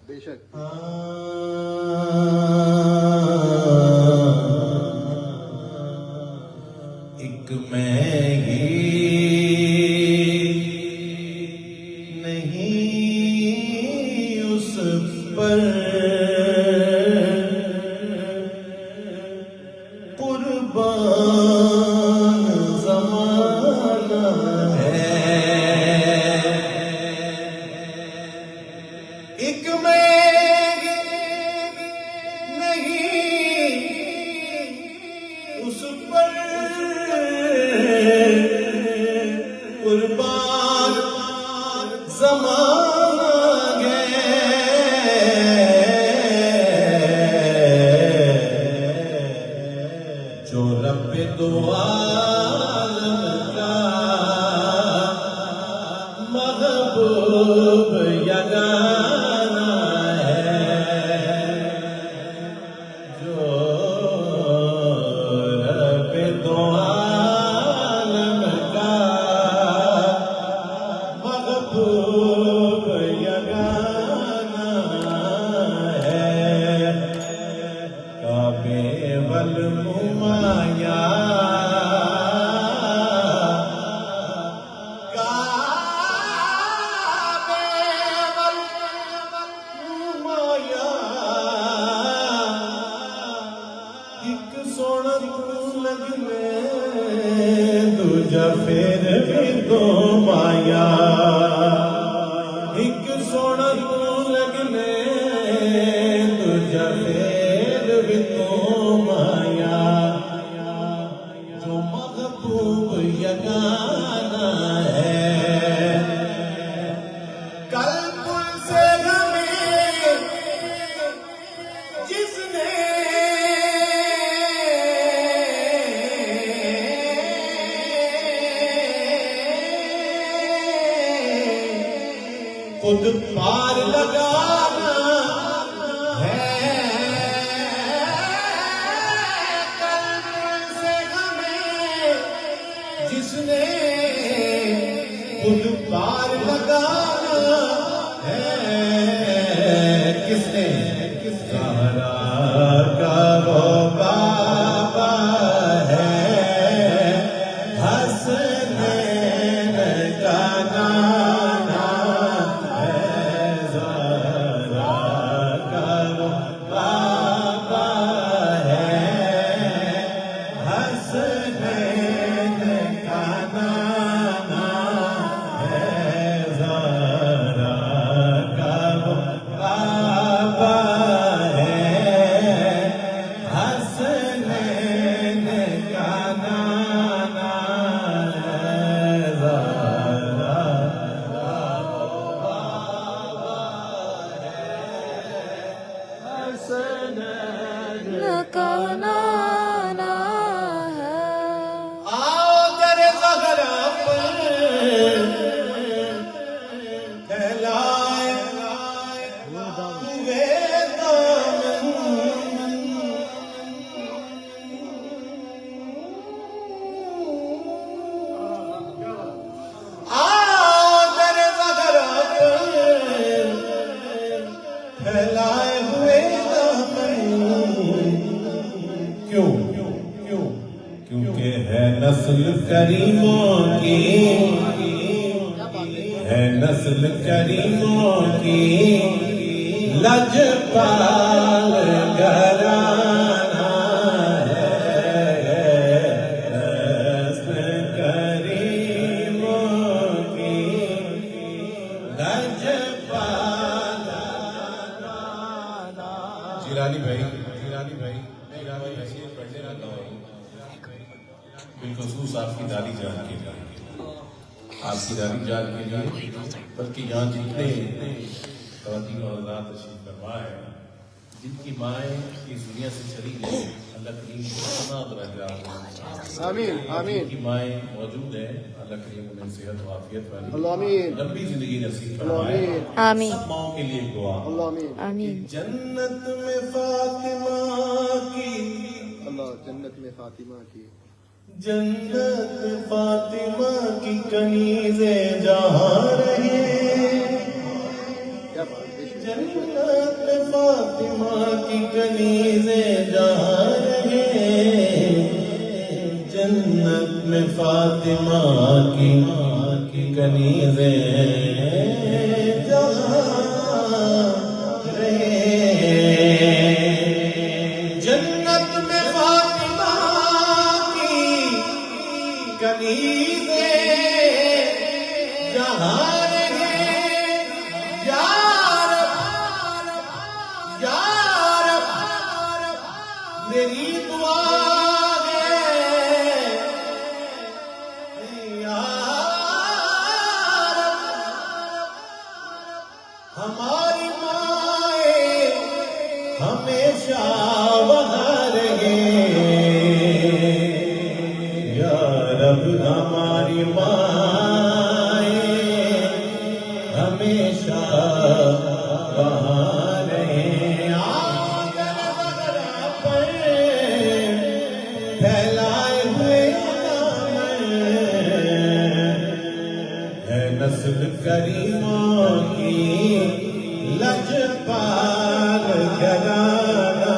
बेशक। एक मैं ही नहीं उस पर कुर्बान ज़माना है। एक मैं नहीं उस पर कुर्बान ज़माना है। जो रब दो आलम का महबूब यगाना है। जो रब दो आलम का महबूब यगाना है। काबे वल मुमाया काबे वल मुमाया एक सोना तू लगने दूजा फिर भी दो माया। एक सोना तू लगने दूजा फिर भी दो माया। जो महबूब यगाना है। कल्ब से हमें जिसने खुद पार लगाना है। कल्ब से हमें जिसने खुद पार लगाना है। किसने? ज़हरा का वो बाबा है। हसनैन का नाना है। ज़हरा का वो बाबा है। हसनैन का नाना है। ज़हरा का वो बाबा है। हसनैन का नाना है। ज़हरा का वो बाबा है। हसनैन का नाना है। आओ दरे ज़हरा पर फैलाए हुए दामन। आओ दरे ज़हरा पर फैलाए हुए दामन। क्यों? क्योंकि है नस्ल करीमों की, है नस्ल करीमों की लजपाल घराना है। नस्ल करीमों की लजपाल। जिलानी भाई पढ़ने लगा बिलखसूस आपकी दादी जान के लिए, आपकी दादी जान के लिए, बल्कि यहाँ जितने ख़वातीन और औलाद तशरीफ़ फरमा है, जिनकी माएँ इस दुनिया से चली गई, अल्लाह करीम आमीन आमीन। जिनकी माएँ मौजूद हैं, अल्लाह करीम उन्हें सेहत और आफियत वाली आमीन लंबी जिंदगी नसीब फरमाए। आमीन। सब माओं के लिए दुआ। आमीन आमीन। जन्नत में फातिमा की, अल्लाह जन्नत में फातिमा की, जन्नत में फातिमा की कनीज़े जहाँ रहे। क्या बात है। जन्नत फातिमा की कनीज़े जहाँ रहे, जन्नत में फातिमा की कनीज़े जहाँ रहे, जन्नत में फातिमा की कनीज़े जहाँ मेरी दुआ है या रब, हमारी माए हमेशा वहाँ रहे, या रब हमारी माए हमेशा वहाँ रहे। फैलाए हुए है नस्ल करीमों की लजपाल घराना,